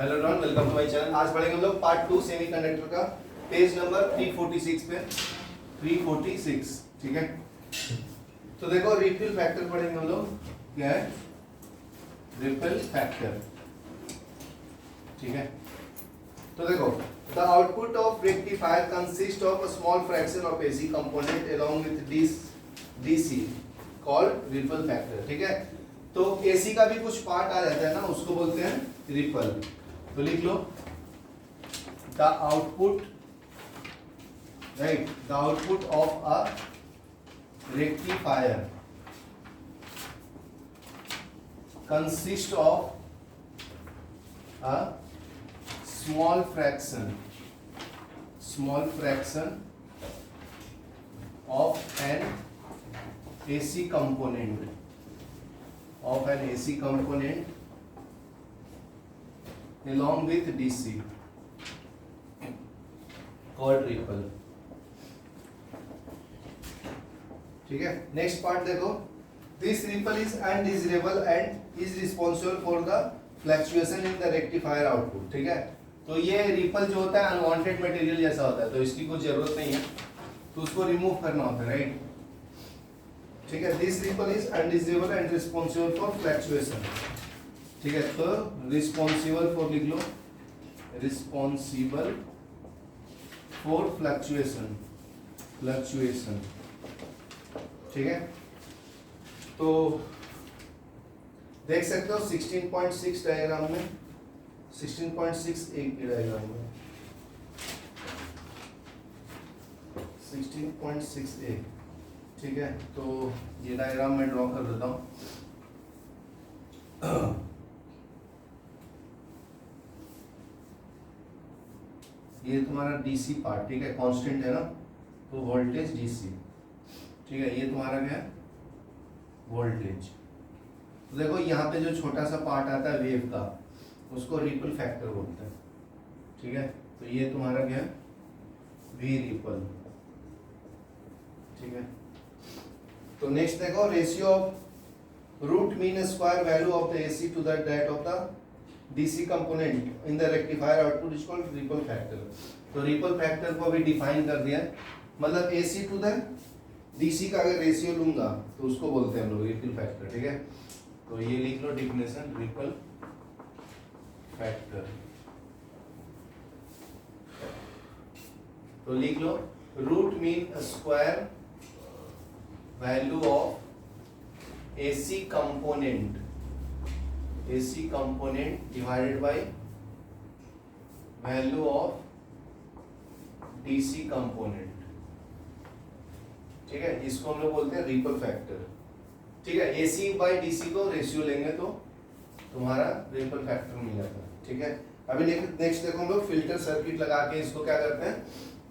Hello everyone, welcome to my channel. आज पढ़ेंगे हम लोग पार्ट 2 सेमीकंडक्टर का, पेज नंबर 346 पे 346। ठीक है, तो देखो रिपल फैक्टर पढ़ेंगे हम लोग। क्या है रिपल फैक्टर? ठीक है, तो देखो the output of rectifier consist of a small fraction of AC component along with DC called ripple factor. ठीक है, तो एसी का भी कुछ पार्ट आ जाता है ना, उसको बोलते हैं रिपल। तो लिख लो the output, right, the output of a rectifier consist of a small fraction of an AC component along with DC called ripple। ठीक है, नेक्स्ट पार्ट देखो, this ripple is undesirable and is responsible for the fluctuation in the rectifier output. ठीक है, तो ये ripple जो होता है अनवांटेड मटेरियल जैसा होता है, तो इसकी कोई जरूरत नहीं है, तो उसको रिमूव करना होता है, राइट। ठीक है, this ripple is undesirable and responsible for fluctuation. ठीक है, तो रिस्पॉन्सिबल फॉर लिख लो, रिस्पॉन्सिबल फॉर फ्लक्चुएशन। ठीक है, तो देख सकते हो 16.6 डायग्राम में, 16.6 एक डायग्राम में 16.6 एक। ठीक है, तो ये डायग्राम मैं ड्रॉ कर देता हूँ। ये तुम्हारा डीसी पार्ट, ठीक है, कांस्टेंट है ना, तो वोल्टेज डीसी। ठीक है, ये तुम्हारा क्या है, वोल्टेज। तो देखो यहाँ पे जो छोटा सा पार्ट आता है वेव का, उसको रिपल फैक्टर बोलते हैं। ठीक है, तो ये तुम्हारा क्या है, वी रिपल। ठीक है, तो नेक्स्ट देखो, ratio of root mean square value of the AC to that of the DC component in the rectifier output is called ripple factor. तो रिपल फैक्टर को भी डिफाइन कर दिया, मतलब एसी टू द डीसी का अगर ratio लूंगा तो उसको बोलते हैं हम लोग रिपल फैक्टर। ठीक है, तो ये लिख लो डिफिनेशन, रिपल फैक्टर। तो लिख लो root mean square value of AC component divided by value of DC component. ठीक है, इसको हम लोग बोलते हैं रिपल फैक्टर। ठीक है, एसी बाय डीसी को रेशियो लेंगे तो तुम्हारा रिपल फैक्टर मिल जाता है। ठीक है, अभी नेक्स्ट देखो, हम लोग फिल्टर सर्किट लगा के इसको क्या करते हैं,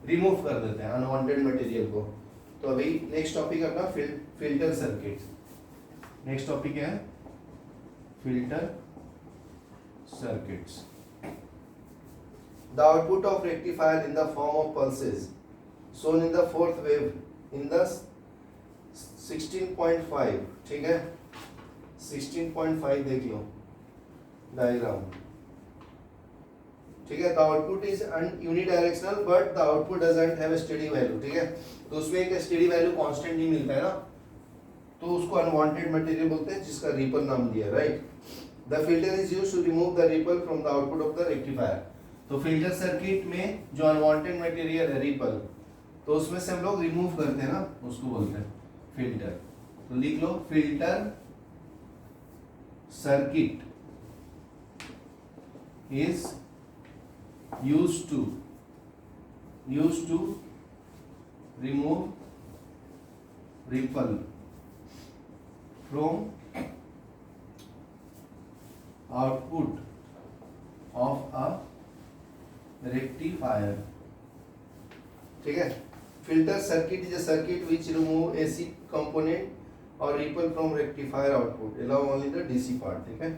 रिमूव कर देते हैं अनवांटेड मटेरियल को। तो अभी नेक्स्ट टॉपिक अपना फिल्टर सर्किट। नेक्स्ट टॉपिक क्या है, filter circuits. The output of rectifier in the form of pulses shown in the fourth wave in the 16.5। ठीक है, 16.5 देख लो डायग्राम। ठीक है, the output is unidirectional but the output doesn't have a steady value. ठीक है, तो उसमें एक स्टेडी वैल्यू कांस्टेंट नहीं मिलता है ना, तो उसको अनवांटेड मटेरियल बोलते हैं, जिसका रिपल नाम दिया, right. The filter is used to remove the ripple from the output of the rectifier. तो फिल्टर सर्किट में जो अनवांटेड मटेरियल है रिपल, तो उसमें से हम लोग रिमूव करते हैं ना, उसको बोलते हैं फिल्टर। तो लिख लो filter circuit is used to remove ripple from output of a rectifier। ठीक है, filter circuit is a circuit which remove AC component or ripple from rectifier output allow only the DC part। ठीक है,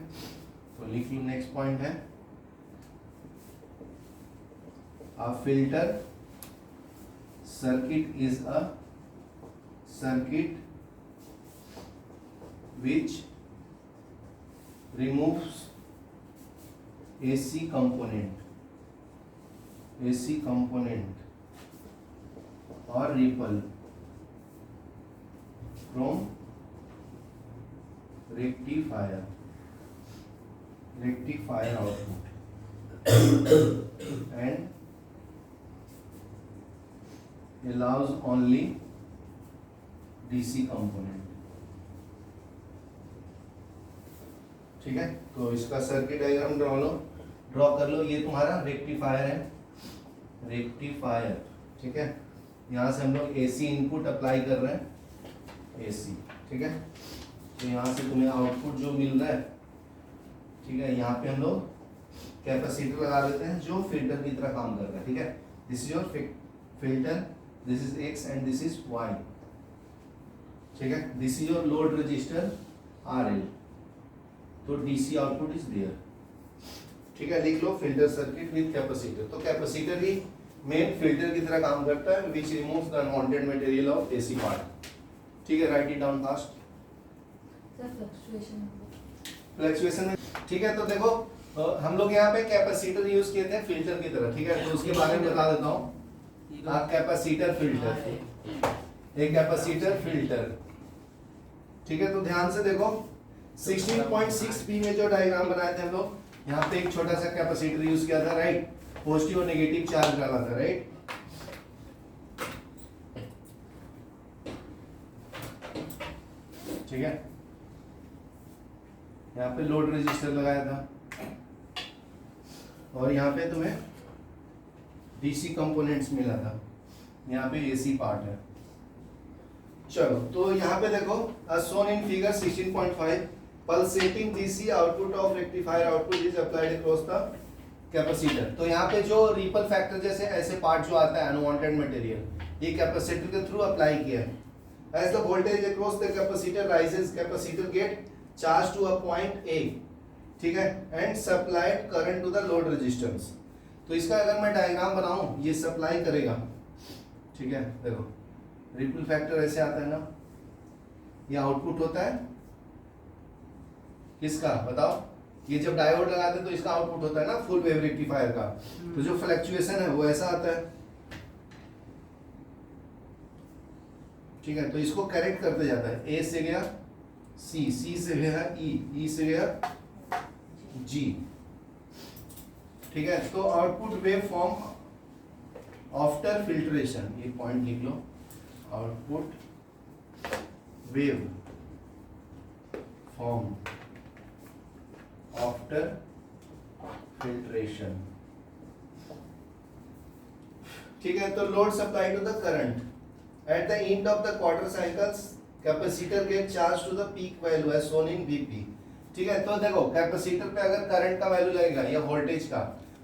तो लिख लो next point है, a filter circuit is a circuit which removes AC component or ripple from rectifier output and allows only DC component। ठीक है, तो इसका circuit diagram draw कर लो। ये तुम्हारा रेक्टिफायर है, रेक्टिफायर, ठीक है। यहाँ से हम लोग AC इनपुट अप्लाई कर रहे हैं, AC, ठीक है। तो यहाँ से तुम्हें आउटपुट जो मिल रहा है, ठीक है, यहाँ पे हम लोग कैपेसिटर लगा देते हैं जो फिल्टर की तरह काम कर रहा है, ठीक है। This is your filter, this is X and this is Y, ठीक है। This is your load register RL, तो DC आउटपुट इज देयर, ठीक है। लिख लो फिल्टर सर्किट विद कैपेसिटर। तो कैपेसिटर ही मेन फिल्टर की तरह काम करता है, विच removes the unwanted material of AC part, ठीक है। Right it down fast. Fluctuation में, ठीक है। तो देखो हम लोग यहाँ पे कैपेसिटर यूज किए थे फिल्टर की तरह, ठीक है। तो उसके बारे में बता देता हूँ। कैपेसिटर फिल्टर, एक कैपेसिटर फिल्टर, ठीक है। तो ध्यान से देखो 16.6p में जो डायग्राम बनाए थे हम लोग, यहाँ पे एक छोटा सा कैपेसिटर यूज किया था, राइट। पॉजिटिव और नेगेटिव चार्ज डाला था, राइट। ठीक है, यहाँ पे लोड रेजिस्टर लगाया था और यहाँ पे तुम्हें DC कंपोनेंट्स मिला था, यहाँ पे AC पार्ट है। चलो, तो यहाँ पे देखो shown in figure 16.5 pulsating DC output of rectifier output is applied across the capacitor. तो यहाँ पे जो रिपल फैक्टर जैसे ऐसे पार्ट जो आता है अनवांटेड मटेरियल, ये कैपेसिटर के थ्रू अप्लाई किया है। As the voltage across the capacitor rises, capacitor get charge to a point A, ठीक है, and supplied current to the load resistance. तो इसका अगर मैं डायग्राम बनाऊं, ये सप्लाई करेगा, ठीक है। देखो रिपल फैक्टर ऐसे आता है ना, ये आउटपुट होता है किसका बताओ, ये जब डायोड लगाते हैं तो इसका आउटपुट होता है ना फुल वेव रेक्टिफायर का। तो जो फ्लक्चुएशन है वो ऐसा आता है, ठीक है। तो इसको करेक्ट करते जाता है, A से गया C, C से गया E, E से गया G, ठीक है। तो output waveform after filtration, ये पॉइंट लिख लो, output waveform after filtration, ठीक है। तो load supply to the current at the end of the quarter cycles, capacitor get charge to the peak value as shown in Vp, ठीक है। तो देखो कैपेसिटर पे अगर करंट का वैल्यू लगेगा या वोल्टेज का,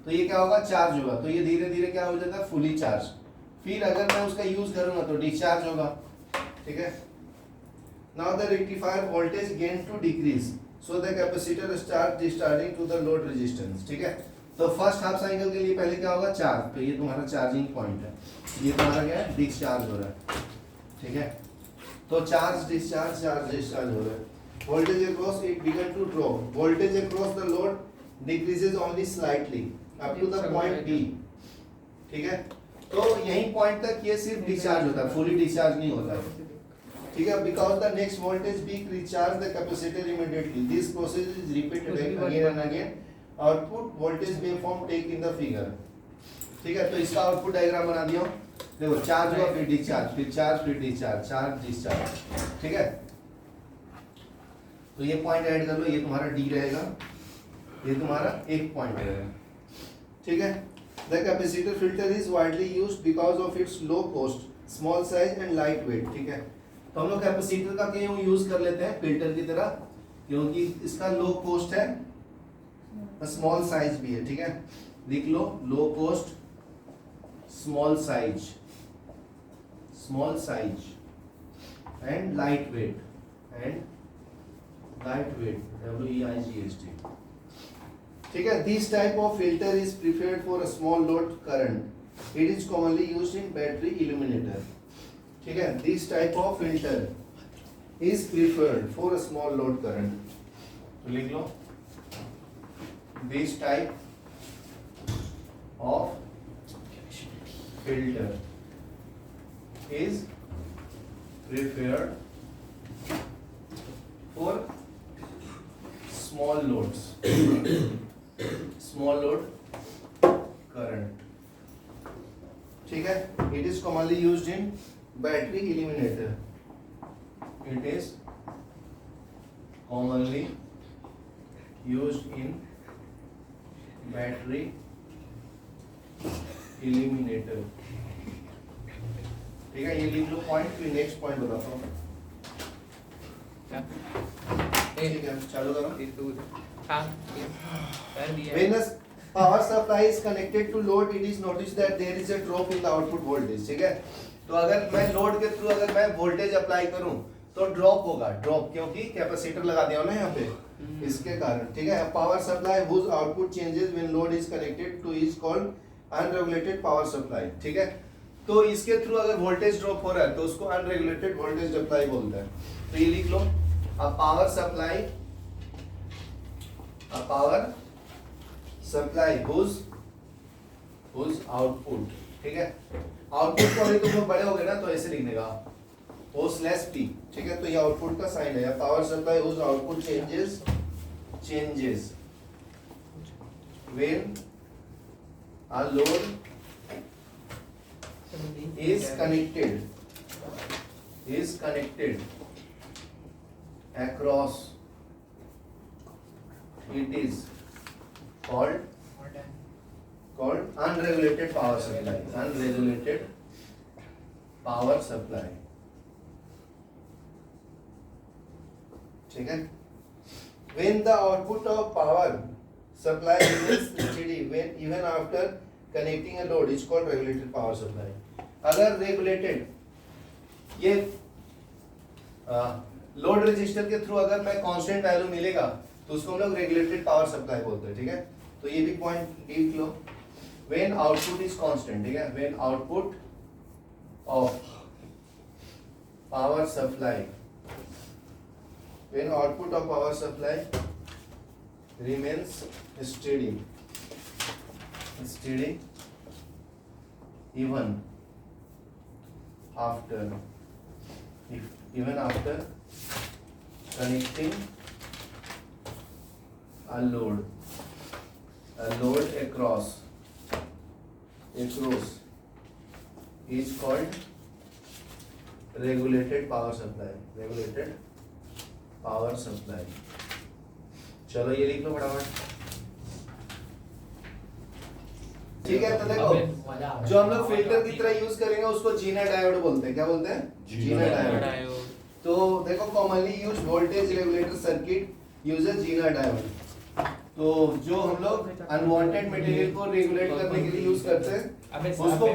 तो ये क्या होगा, चार्ज होगा। तो ये धीरे धीरे क्या हो जाता है, फुली चार्ज। फिर अगर मैं उसका यूज करूंगा तो डिस्चार्ज होगा, ठीक है। Now the rectifier voltage gain to decrease, so the capacitor start discharging to the load resistance, ठीक है। तो फर्स्ट हाफ साइकिल के लिए पहले क्या होगा, चार्ज। तो ये तुम्हारा चार्जिंग पॉइंट है, ये तुम्हारा क्या है, डिस्चार्ज हो रहा है, ठीक है। तो चार्ज डिस्चार्ज, चार्ज डिस्चार्ज हो रहा है। Voltage across it began to drop, voltage across the load decreases only slightly up to the point B, ठीक है। तो यही पॉइंट तक ये सिर्फ डिस्चार्ज होता है, फुली डिस्चार्ज नहीं होता है, ठीक है। Because the next voltage peak recharge the capacitor immediately, this process is repeated again and again. Output voltage waveform take in the figure, ठीक है। तो इसका आउटपुट डायग्राम बना दिया, देखो चार्ज हुआ, फिर डिस्चार्ज, फिर चार्ज, फिर डिस्चार्ज, चार्ज डिस्चार्ज, ठीक है। तो ये पॉइंट ऐड कर लो, ये तुम्हारा D रहेगा, ये तुम्हारा एक पॉइंट रहेगा, ठीक है। The capacitor filter is widely used because of its low cost, small size and light wait, ठीक है। तो हम लोग कैपेसिटर का क्यों यूज कर लेते हैं फिल्टर की तरह, क्योंकि इसका लो कॉस्ट है, स्मॉल साइज भी है, ठीक है। लिख लो, low cost, small size and light weight, WEIGHT, ठीक है। This type of filter is preferred for a small load current, it is commonly used in battery illuminator, ठीक है। This type of filter is preferred for a small load current, तो लिख लो, this type of filter is preferred for small loads, small load current. ठीक है, it is commonly used in battery eliminator. It is commonly used in battery eliminator. ठीक है, ये लिख लो point, फिर नेक्स्ट पॉइंट बताता हूँ. ठीक है, चालू करो. When the power supply is connected to load, it is noticed that there is a drop in the output voltage. ठीक है, तो अगर मैं लोड के थ्रू अगर मैं वोल्टेज अप्लाई करूं तो ड्रॉप होगा, ड्रॉप क्योंकि कैपेसिटर लगा दिया ना यहाँ पे, इसके कारण. ठीक है, power supply whose output changes when load is connected to is called unregulated power supply. ठीक है, तो इसके थ्रू अगर वोल्टेज ड्रॉप हो रहा है तो उसको अनरेगुलेटेड वोल्टेज सप्लाई बोलते हैं. तो ये लिख लो, a power supply whose output. ठीक है, आउटपुट को अभी तुम लोग बड़े हो गए ना तो ऐसे लिखने का O स्लैश P. ठीक है, तो ये आउटपुट का साइन है. Power supply whose output changes when a load is connected across, it is called unregulated power supply. ठीक है, when the output of power supply remains steady when even after connecting a load is called regulated power supply. अगर regulated ये load register के through अगर मैं constant value मिलेगा तो उसको हम लोग रेगुलेटेड पावर सप्लाई बोलते हैं. ठीक है, तो ये भी पॉइंट लिख लो. When output is constant. ठीक है, when output of power supply remains steady even after connecting a load across is called regulated power supply. चलो ये लिख लो फटाफट. ठीक है, तो देखो जो हम लोग फिल्टर की तरह यूज करेंगे उसको जीना डायोड बोलते हैं. क्या बोलते हैं? Zener diode. तो देखो commonly use voltage regulator circuit uses zener diode. तो जो हम लोग अनवांटेड मटेरियल को रेगुलेट करने के लिए यूज करते हैं उसको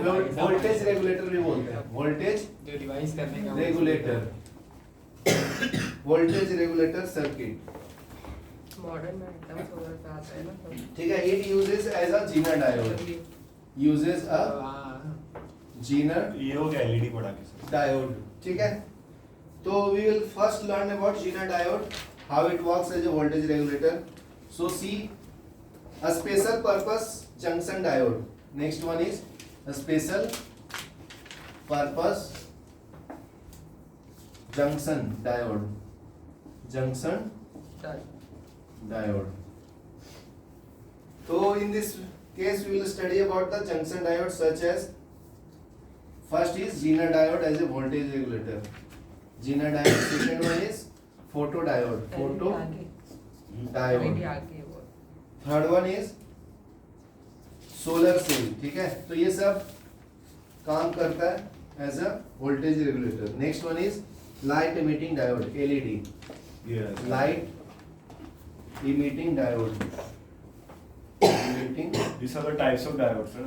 वोल्टेज रेगुलेटर भी बोलते हैं. वोल्टेज जो डिवाइस करने का regulator, voltage regulator circuit. Modern में एकदम सोलर का आता है ना. ठीक है, it uses as a zener diode. Zener ये हो गया एलईडी पड़ा के डायोड. ठीक है, तो we will first learn about zener diode, how it works as a voltage regulator. So see a special purpose junction diode. Next one is a special purpose junction diode. So in this case we will study about the junction diode such as first is Zener diode as a voltage regulator. Zener diode. Second one is photodiode. Third one is solar cell. ठीक है, तो ये सब काम करता है as a voltage regulator. Next one is light emitting diode, LED. Yes. Light emitting diode. These are the types of diodes, sir.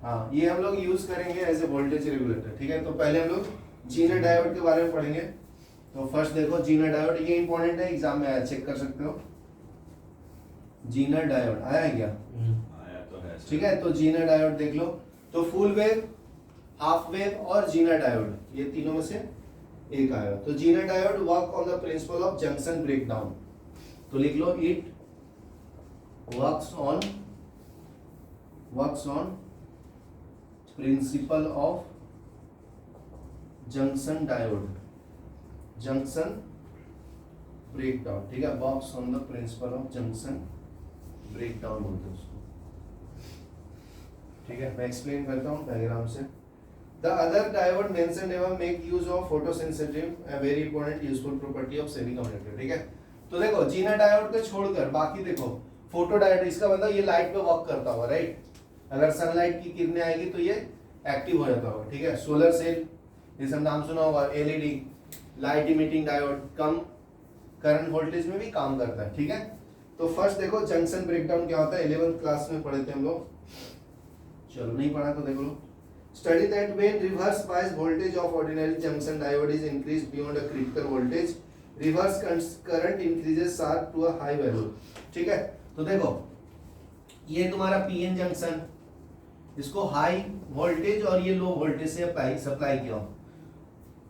हाँ, ये हम लोग यूज करेंगे एज ए वोल्टेज रेगुलेटर. ठीक है, तो पहले हम लोग जीनर डायोड के बारे में पढ़ेंगे. तो फर्स्ट देखो जीनर डायोड, ये इंपॉर्टेंट है, एग्जाम में आया, चेक कर सकते हो. जीनर डायोड आया है क्या? आया तो है. ठीक है, तो जीनर डायोड देख लो. तो फुल वेव, हाफ वेव और जीनर डायोड, ये तीनों में से एक आएगा. तो zener diode work on the principle of junction breakdown. तो लिख लो, it works on works on principle of junction diode, junction breakdown, ठीक है, works on the principle of junction breakdown बोलते हैं उसको, ठीक है। मैं एक्सप्लेन करता हूँ डायग्राम से। The other diode mentioned above make use of photosensitive, a very important useful property of semiconductor, ठीक है। तो देखो जीना डायोड को छोड़कर बाकी देखो फोटो डायोड, इसका मतलब ये लाइट पे वर्क करता होगा, राइट। अगर सनलाइट की किरणें आएगी तो ये एक्टिव हो जाता होगा, ठीक है। सोलर सेल, जैसे नाम सुना होगा, एलईडी, लाइट इमिटिंग डायोड, कम करंट वोल्टेज में भी काम करता है, ठीक है। तो फर्स्ट देखो जंक्शन ब्रेकडाउन क्या होता है, 11th क्लास में पढ़े थे हम लोग, चलो नहीं पढ़ा तो देख लो। Study that when reverse bias voltage of ordinary junction diode is increased beyond a critical voltage, reverse current increases sharp to a high value, ठीक है। तो देखो ये तुम्हारा पीएन जंक्शन, इसको हाई वोल्टेज और ये लो वोल्टेज से सप्लाई किया हो,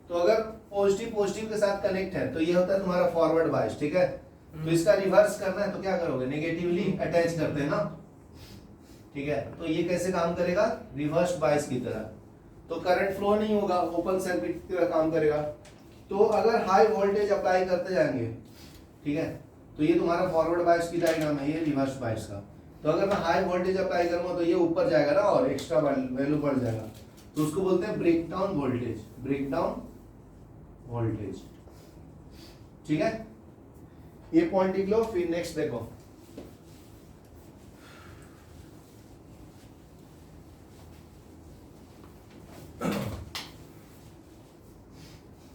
तो अगर पॉजिटिव पॉजिटिव के साथ कनेक्ट है तो ये होता है तुम्हारा फॉरवर्ड बायस, ठीक है। तो इसका रिवर्स करना है तो क्या करोगे, नेगेटिवली अटैच करते हैं ना, ठीक है। तो ये कैसे काम करेगा, रिवर्स बायस की तरह, तो करंट फ्लो नहीं होगा, ओपन सर्किट की तरह काम करेगा। तो अगर हाई वोल्टेज अप्लाई करते जाएंगे, ठीक है, तो ये तुम्हारा फॉरवर्ड बायस की डायग्राम है, ये रिवर्स बायस का। तो अगर मैं हाई वोल्टेज अप्लाई करूंगा तो ये ऊपर जाएगा ना और एक्स्ट्रा वैल्यू बढ़ जाएगा, तो उसको बोलते हैं ब्रेकडाउन वोल्टेज, ब्रेकडाउन वोल्टेज, ठीक है। ये पॉइंट लिख लो। फिर नेक्स्ट देखो,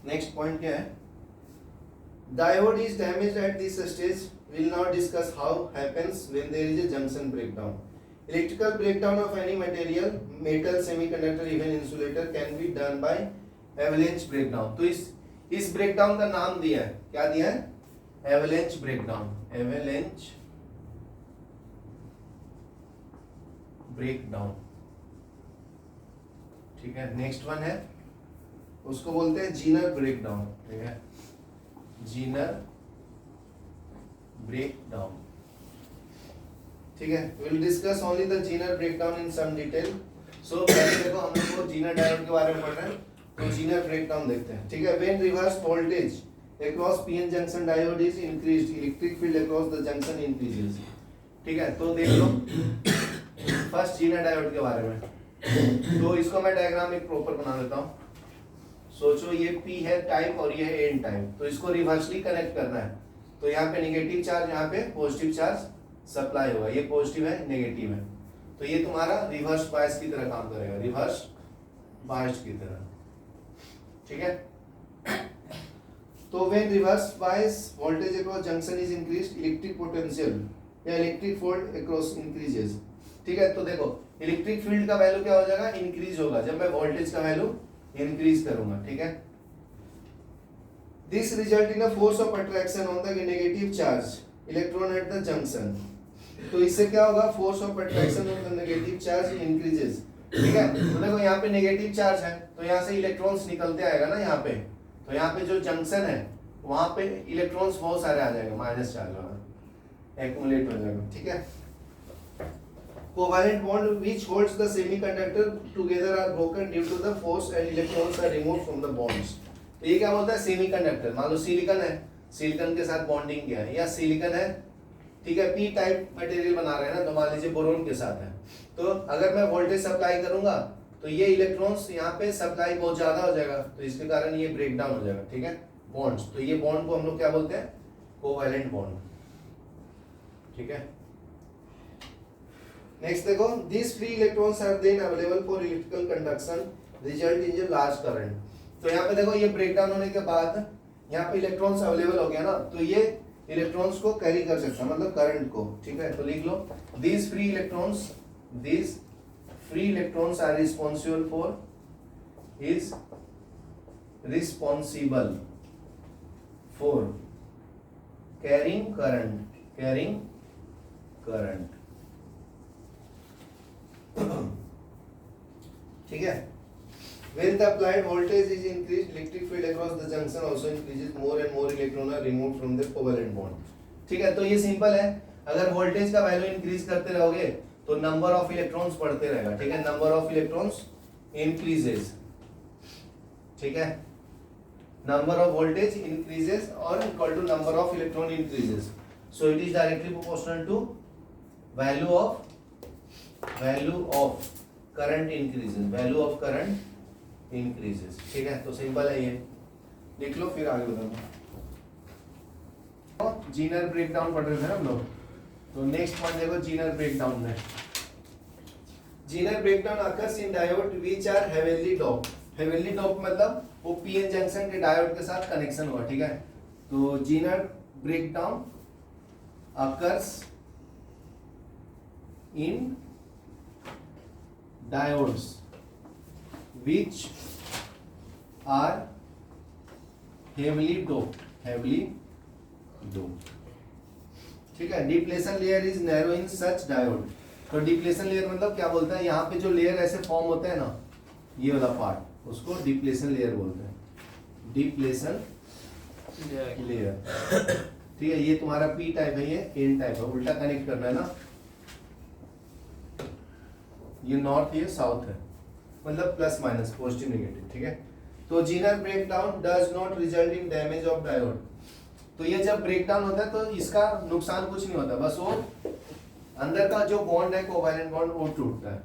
नेक्स्ट पॉइंट क्या है, diode is damaged at this stage, will now discuss how happens when there is a junction breakdown. Electrical breakdown of any material, metal, semiconductor, even insulator can be done by avalanche breakdown. तो इस breakdown का नाम दिया है, क्या दिया है, avalanche breakdown, avalanche breakdown, ठीक है। नेक्स्ट वन है, उसको बोलते हैं जीनर ब्रेकडाउन, ठीक है, जीनर ब्रेकडाउन, ठीक है। We will discuss only the zener breakdown in some detail. So पहले देखो हम लोग को जीनर डायोड के बारे में पढ़ रहे हैं, तो जीनर ब्रेकडाउन देखते हैं, ठीक है। When reverse voltage across pn junction diode is increased, electric field across the junction increases, ठीक है। तो देख लो फर्स्ट जीनर डायोड के बारे में, तो इसको मैं डायग्राम एक प्रॉपर बना देता हूँ। सोचो ये P है टाइप और ये है N टाइप, तो इसको रिवर्सली कनेक्ट करना है, तो यहाँ पे नेगेटिव चार्ज, यहाँ पे पॉजिटिव चार्ज सप्लाई होगा, ये पॉजिटिव है नेगेटिव है, तो ये तुम्हारा रिवर्स बायस की तरह काम करेगा, रिवर्स बायस की तरह, ठीक है। तो when reverse bias voltage across junction is increased, electric potential या इलेक्ट्रिक फील्ड अक्रॉस इंक्रीजेस, ठीक है। तो देखो इलेक्ट्रिक फील्ड का वैल्यू क्या हो जाएगा, इंक्रीज होगा जब मैं वोल्टेज का वैल्यू इंक्रीज करूंगा, ठीक है। This result in a force of attraction on the negative charge electron at the junction. तो इससे क्या होगा, force of attraction on the negative charge increases, ठीक है। तो देखो यहाँ पे नेगेटिव चार्ज है, तो यहाँ से इलेक्ट्रॉन्स निकलते आएगा ना यहाँ पे, तो यहाँ पे जो जंक्शन है वहां पे इलेक्ट्रॉन्स बहुत सारे आ जाएगा, माइनस चार्ज वाला एक्युमुलेट हो जाएगा, ठीक है। Covalent bond which holds the semiconductor together are broken due to the force and electrons are removed from the bonds. तो ये क्या बोलता है, सेमीकंडक्टर, मान लो सिलिकॉन है, सिलिकॉन के साथ बॉन्डिंग किया है, या सिलिकॉन है, ठीक है, पी टाइप मटेरियल बना रहे हैं ना, तो मान लीजिए बोरोन के साथ है, तो अगर मैं वोल्टेज सप्लाई करूंगा तो ये इलेक्ट्रॉन्स यहाँ पे सप्लाई बहुत ज्यादा हो जाएगा, तो इसके कारण ये ब्रेक डाउन हो जाएगा, ठीक है, बॉन्ड्स। तो ये बॉन्ड को हम लोग क्या बोलते हैं, कोवैलेंट बॉन्ड, ठीक है। नेक्स्ट देखो, this free electrons are then available for electrical conduction result in a large current. तो यहाँ पे देखो ये ब्रेक डाउन होने के बाद यहाँ पे इलेक्ट्रॉन्स अवेलेबल हो गया ना, तो ये इलेक्ट्रॉन्स को कैरी कर सकता है, मतलब करंट को, ठीक है। तो लिख लो, this free electrons are responsible for carrying current, ठीक है। When the applied voltage is increased, electric field across the junction also increases, more and more electrons are removed from the covalent bond, ठीक है। तो ये simple है, अगर voltage का value increase करते रहोगे तो नंबर ऑफ इलेक्ट्रॉन्स बढ़ते रहेगा, ठीक है, नंबर ऑफ इलेक्ट्रॉन्स इंक्रीजेस, ठीक है, number of voltage increases or equal to number of electron increases, so it is directly proportional to value of current increases, value of current increases, ठीक है। तो simple है ये, लिख लो फिर आगे बताओ। जीनर ब्रेकडाउन पढ़ रहे थे ना हम लोग, तो नेक्स्ट पॉइंट देखो जीनर ब्रेकडाउन में। Zener breakdown occurs in diode which are heavily doped, heavenly dope मतलब वो पीएन जंक्शन के डायोड के साथ कनेक्शन हुआ, ठीक है। तो zener breakdown occurs in diodes which are heavily doped, ठीक है। Depletion layer is narrow in such diode, तो डिप्लेशन लेयर मतलब क्या बोलता है, यहाँ पे जो लेयर ऐसे फॉर्म होते हैं ना, ये वाला पार्ट, उसको डिप्लेशन लेयर बोलते हैं, डिप्लेशन लेयर, ठीक है। ये तुम्हारा पी टाइप है, ये एन टाइप है, उल्टा कनेक्ट करना है ना, ये नॉर्थ ये साउथ है, मतलब प्लस माइनस पॉजिटिव नेगेटिव, ठीक है। तो zener breakdown does not result in damage of diode, तो ये जब ब्रेकडाउन होता है तो इसका नुकसान कुछ नहीं होता, बस वो अंदर का जो बॉन्ड है कोवैलेंट बॉन्ड वो टूटता है,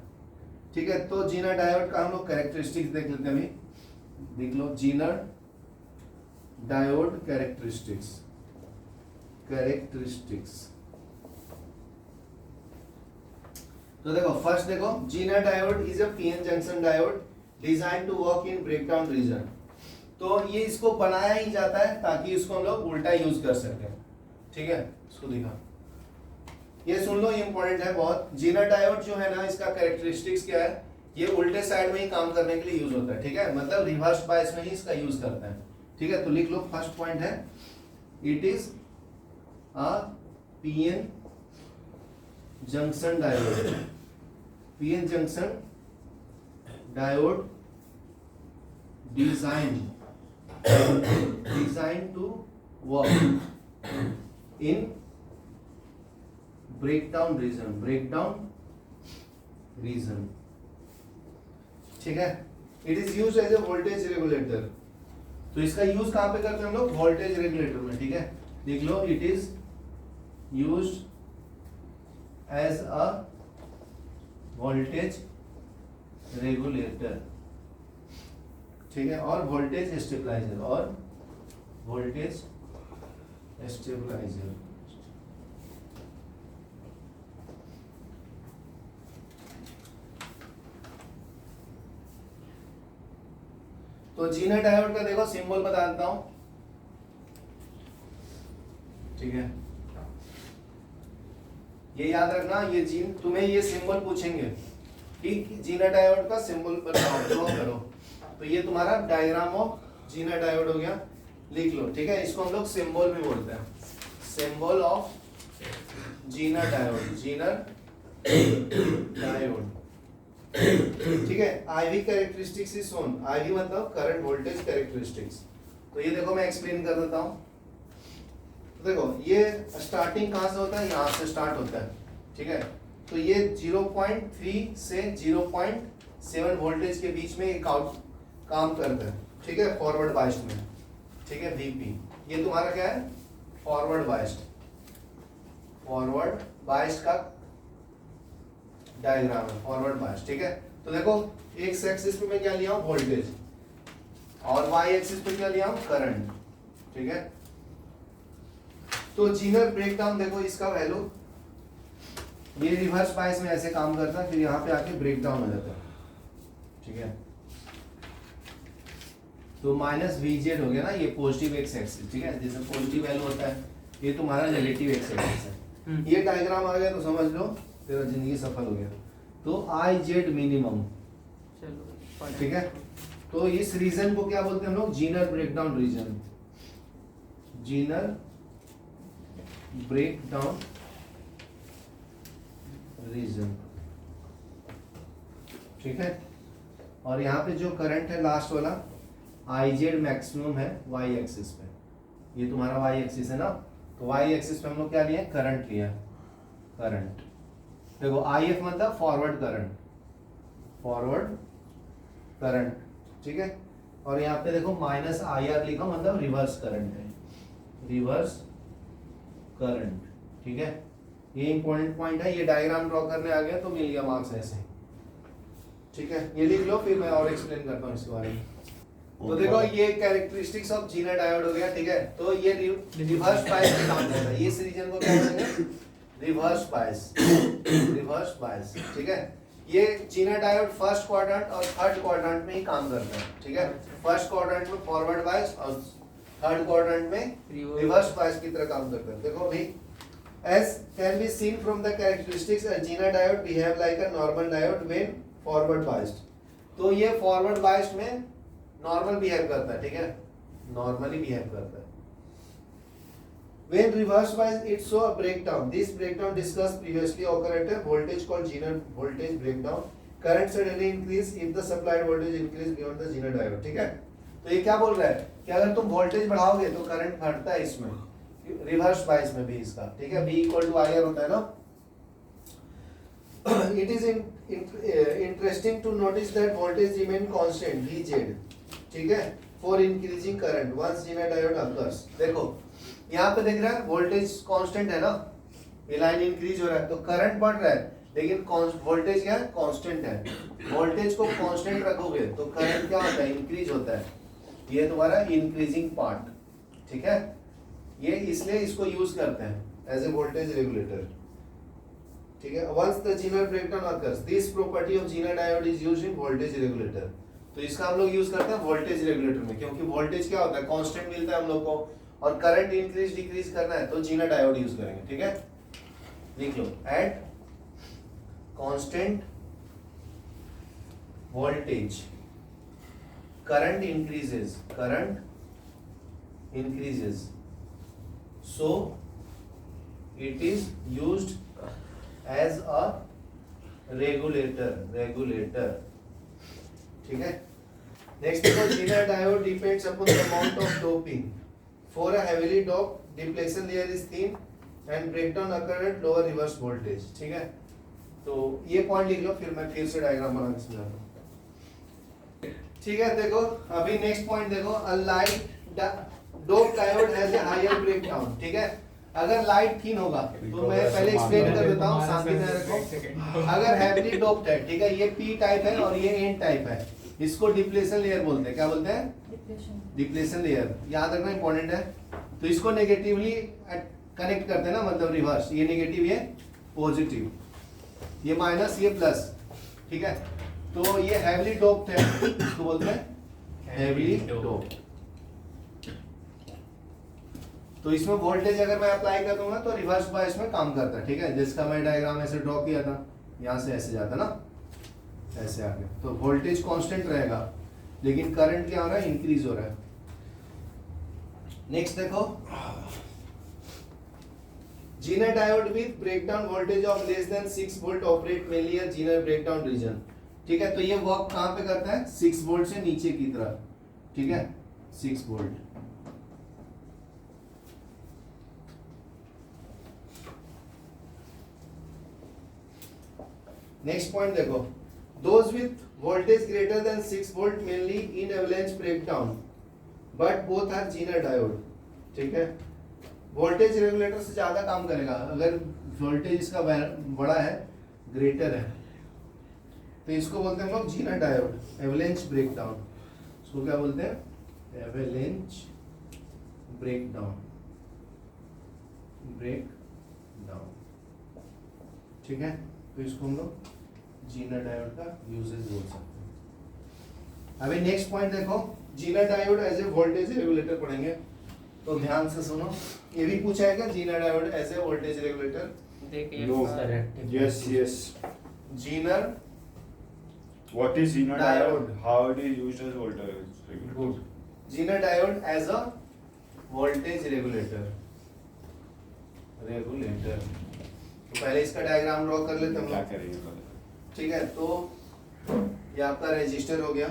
ठीक है। तो जीनर डायोड का हम लोग कैरेक्टरिस्टिक्स देख लेते हैं अभी, देख लो जीनर डायोड कैरेक्टरिस्टिक्स, तो देखो फर्स्ट देखो, zener diode is a PN junction diode design to work in breakdown region, तो ये इसको बनाया ही जाता है ताकि इसको हम लोग उल्टा यूज कर सकें, ठीक है। इसको दिखा, ये सुन लो, ये इंपॉर्टेंट है बहुत। जीनर डायोड जो है ना, इसका कैरेक्टरिस्टिक्स क्या है, ये उल्टे साइड में ही काम करने के लिए यूज होता है, ठीक है, मतलब रिवर्स बायस में ही इसका यूज करता है, ठीक है। तो लिख लो फर्स्ट पॉइंट है, it is a PN junction diode, PN junction diode design to work in breakdown region, ठीक है। It is use as a voltage regulator, तो इसका यूज कहां पे करते हैं हम लोग, वोल्टेज रेगुलेटर में, ठीक है। देख लो, it is used as a voltage regulator, ठीक है, और वोल्टेज स्टेबलाइजर, तो जीनर डायोड का देखो सिंबल बता देता हूं, ठीक है। ये याद रखना, ये जीन तुम्हें ये सिंबल पूछेंगे कि जीनर डायोड का सिंबल बताओ, ड्रॉ करो, तो ये तुम्हारा डायग्राम ऑफ जीनर डायोड हो गया, लिख लो, ठीक है। इसको हम लोग सिंबल भी बोलते हैं, सिंबल ऑफ जीनर डायोड, ठीक है। IV characteristics is shown, IV मतलब करंट वोल्टेज कैरेक्टरिस्टिक्स, तो ये देखो मैं एक्सप्लेन कर देता हूं। तो देखो ये स्टार्टिंग कहां से होता है, यहां से स्टार्ट होता है, ठीक है। तो ये 0.3 से 0.7 वोल्टेज के बीच में एक आउट काम करता है, ठीक है, फॉरवर्ड बायस्ड में, ठीक है। VP ये तुम्हारा क्या है, फॉरवर्ड बायस्ड का डायग्राम है, फॉरवर्ड बायस, ठीक है। तो देखो एक्स एक्सिस पे मैं क्या लिया हूं, वोल्टेज, और वाई एक्सिस पे क्या लिया हूं, करंट, ठीक है। तो जीनर ब्रेकडाउन देखो, इसका वैल्यू, ये रिवर्स बायस में ऐसे काम करता है, फिर यहाँ पे आके ब्रेकडाउन हो जाता है, ठीक है। तो माइनस VZ हो गया ना, ये पॉजिटिव एक्स एक्सिस, ठीक है, जैसे पॉजिटिव वैल्यू होता है, ये तुम्हारा नेगेटिव एक्स एक्सिस है। ये डायग्राम आ गया तो समझ लो तेरा जिंदगी सफल हो गया। तो IZ मिनिमम, ठीक है। तो इस रीजन को क्या बोलते हैं हम लोग, Zener breakdown region, Zener breakdown region, ठीक है। और यहाँ पे जो करंट है लास्ट वाला IZ मैक्सिमम है Y एक्सिस पे, ये तुम्हारा Y एक्सिस है ना, तो Y एक्सिस पे हम लोग क्या लिया, करंट लिया, करंट, देखो IF मतलब फॉरवर्ड करंट, फॉरवर्ड करंट, ठीक है। और यहाँ पे देखो -IR लिखा मतलब रिवर्स करंट है, रिवर्स करंट, ठीक है। ये इंपॉर्टेंट पॉइंट है, ये डायग्राम ड्रॉ करने आ गया तो मिल गया मार्क्स ऐसे, ठीक है। ये लिख लो, फिर मैं और एक्सप्लेन करता हूँ इसके बारे में। तो देखो ये कैरेक्टरिस्टिक्स ऑफ जीनर डायोड हो गया, ठीक है। तो ये रिवर्स बायस के काम करता है, इस रीजन को क्या बोलेंगे, रिवर्स बायस, रिवर्स बायस, ठीक है। ये जीनर डायोड फर्स्ट क्वाड्रेंट और थर्ड क्वाड्रेंट में ही काम करता है, ठीक है। फर्स्ट क्वाड्रेंट में फॉरवर्ड बायस और थर्ड क्वाड्रेंट में रिवर्स बायस की तरह काम करता है। देखो भाई, as can be seen from the characteristics, a Zener diode behave like a normal diode when forward biased। तो ये forward biased में normal behave करता है, ठीक है, normally behave करता है। When reverse biased, it show a breakdown. This breakdown discussed previously occur at a voltage called Zener voltage breakdown. Current suddenly increase if the supplied voltage increase beyond the Zener diode, ठीक है। तो ये क्या बोल रहा है कि अगर तुम वोल्टेज बढ़ाओगे तो करंट बढ़ता है इसमें, रिवर्स बायस में भी इसका, ठीक है। V = IR होता है ना। It is interesting to notice that voltage remain constant VZ, ठीक है, for increasing current once Zener diode occurs। देखो यहाँ पे देख रहा है वोल्टेज कांस्टेंट है ना, ये लाइन इंक्रीज हो रहा है तो करंट बढ़ रहा है, लेकिन वोल्टेज क्या है, कांस्टेंट है। वोल्टेज को कांस्टेंट रखोगे तो करंट क्या होता है, इंक्रीज होता है। ये तुम्हारा इंक्रीजिंग पार्ट, ठीक है। ये इसलिए इसको यूज करते हैं एज ए वोल्टेज रेगुलेटर, ठीक है। Once the zener breakdown occurs, this property of zener diode is used in voltage regulator. तो इसका हम लोग यूज करते हैं वोल्टेज रेगुलेटर में, क्योंकि वोल्टेज क्या होता है, कांस्टेंट मिलता है हम लोग को, और करंट इंक्रीज डिक्रीज करना है तो जीनर डायोड यूज करेंगे, ठीक है। लिख लो, at constant voltage current increases, so it is used as a regulator, ठीक है। नेक्स्ट देखो, Zener diode depends upon the amount of doping. For a heavily doped, depletion layer is thin and breakdown occur at lower reverse voltage, ठीक है। तो ये point लिख लो, फिर मैं फिर से डायग्राम बना के समझाता हूँ, ठीक है। देखो अभी नेक्स्ट पॉइंट देखो, a light dope diode has a higher breakdown, ठीक है। अगर लाइट थिन होगा तो मैं पहले एक्सप्लेन कर देता हूं, शांति से रखो। अगर हैवीली डोप्ड है, ठीक है, ये पी टाइप है और ये एन टाइप है, इसको डिप्लेशन लेयर बोलते हैं। क्या बोलते हैं, डिप्लेशन लेयर, याद रखना इंपॉर्टेंट है। तो इसको नेगेटिवली कनेक्ट करते हैं ना, मतलब रिवर्स, ये नेगेटिव ये पॉजिटिव, ये माइनस ये प्लस, ठीक है। तो ये हैवीली डोप्ड है, इसको बोलते हैं हैवीली डोप्ड। तो इसमें वोल्टेज अगर मैं अप्लाई कर दूंगा तो रिवर्स बायस में काम करता है, ठीक है। जिसका मैं डायग्राम ऐसे ड्रॉ किया था, यहाँ से ऐसे जाता ना, ऐसे आगे, तो वोल्टेज कांस्टेंट रहेगा लेकिन करंट क्या हो रहा है, इंक्रीज हो रहा है। नेक्स्ट देखो, Zener diode with breakdown voltage of less than 6 volt operate mainly a Zener breakdown region, ठीक है। तो ये वर्क कहाँ पे करता है, 6 वोल्ट से नीचे की तरफ, ठीक है, 6 वोल्ट। नेक्स्ट पॉइंट देखो, those with voltage greater than 6 volt mainly in avalanche breakdown but both are Zener diode, ठीक है। वोल्टेज रेगुलेटर से ज्यादा काम करेगा अगर वोल्टेज इसका बड़ा है, ग्रेटर है, तो इसको बोलते हैं हम लोग Zener डायोड, एवलांच ब्रेकडाउन। इसको क्या बोलते हैं, एवलांच ब्रेकडाउन, ठीक है। तो इसको हम लोग Zener डायोड का यूजेज बोल सकते हैं। अभी नेक्स्ट पॉइंट देखो, Zener diode as a voltage regulator पढ़ेंगे, तो ध्यान से सुनो। ये भी पूछा है क्या, Zener diode as a voltage regulator? देखिए No. Yes. Zener. What is Zener diode? How it is used as voltage regulator? Good. Zener diode as a voltage regulator. तो पहले इसका डायग्राम ड्रॉ कर लेते हैं हम क्या लोग, करेंगे, ठीक है। तो ये आपका रेजिस्टर हो गया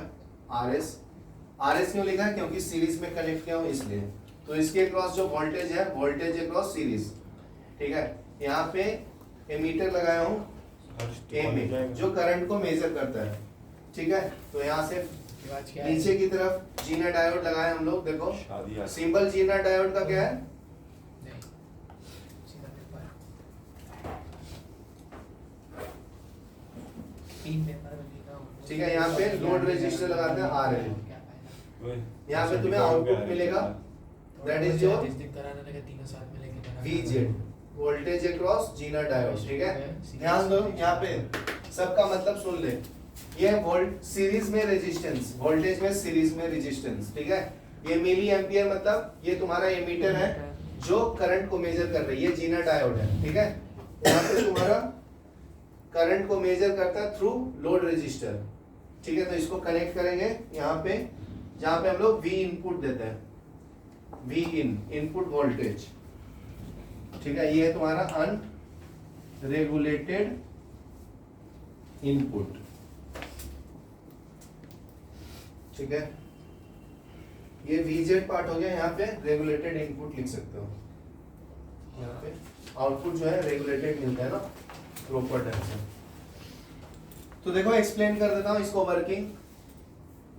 RS। RS क्यों लिखा है, क्योंकि सीरीज में कनेक्ट किया हूं इसलिए। तो इसके क्रॉस जो वोल्टेज है, वोल्टेज अक्रॉस सीरीज, ठीक है। यहाँ पे एमीटर लगाया हूँ ए में, जो करंट को मेजर करता है। ठीक है, तो यहाँ से नीचे की तरफ जीना डायोड लगाए हम लोग। देखो शादी सिंबल जीना डायोड का क्या है, ठीक है, यहाँ पे लोड रेजिस्टर लगाते हैं आर एल। यहाँ पे तुम्हें आउटपुट मिलेगा, that is your VZ, voltage across zener diode. ठीक है, ध्यान दो यहाँ पे सबका मतलब सुन ले। ये वोल्ट सीरीज में रेजिस्टेंस, वोल्टेज में सीरीज में रेजिस्टेंस। ठीक है, ये मिली एम्पियर मतलब ये तुम्हारा एमीटर है जो करंट को मेजर कर रही है, ये जीना डायोड है। ठीक है, यहाँ पे तुम्हारा करंट को मेजर करता है थ्रू लोड रेजिस्टर। ठीक है, तो इसको कनेक्ट करेंगे यहाँ पे, जहाँ पे हम लोग V इनपुट देते हैं, V इन इनपुट वोल्टेज। ठीक है, ये है तुम्हारा अनरेगुलेटेड इनपुट। ठीक है, ये VZ पार्ट हो गया। यहाँ पे रेगुलेटेड इनपुट लिख सकते हो, यहाँ पे आउटपुट जो है रेगुलेटेड मिलता है ना प्रॉपर ढंग से। तो देखो एक्सप्लेन कर देता हूँ इसको working.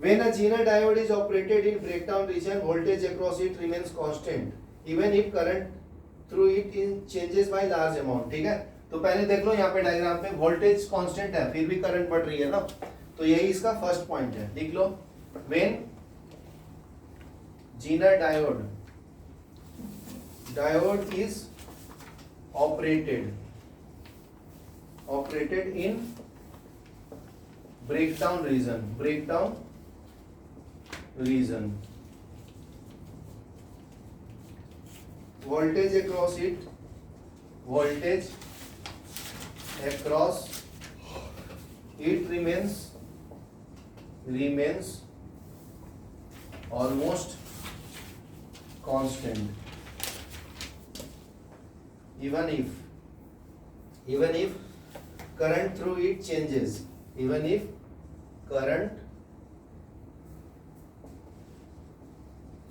When a Zener diode is operated in breakdown region, voltage across it remains constant, even if current through it changes by large amount। ठीक है, तो पहले देख लो यहाँ पे डायग्राम पे वोल्टेज कांस्टेंट है, फिर भी करंट बढ़ रही है ना, तो यही इसका फर्स्ट पॉइंट है। लिख लो, when Zener diode is operated in breakdown region, voltage across it remains almost constant, even if current through it changes, even if current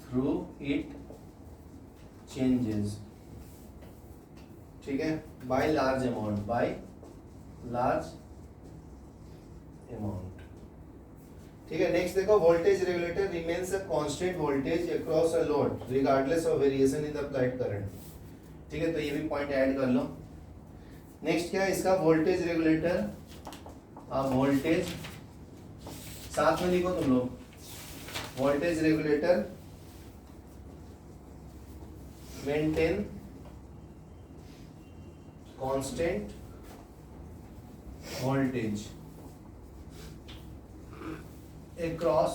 through it changes। ठीक है, by large amount। ठीक है, next देखो, voltage regulator remains a constant voltage across a load regardless of variation in the applied current. ठीक है, तो ये भी पॉइंट ऐड कर लो। नेक्स्ट क्या है इसका, वोल्टेज रेगुलेटर, वोल्टेज साथ में लिखो तुम लोग, voltage regulator maintain constant voltage across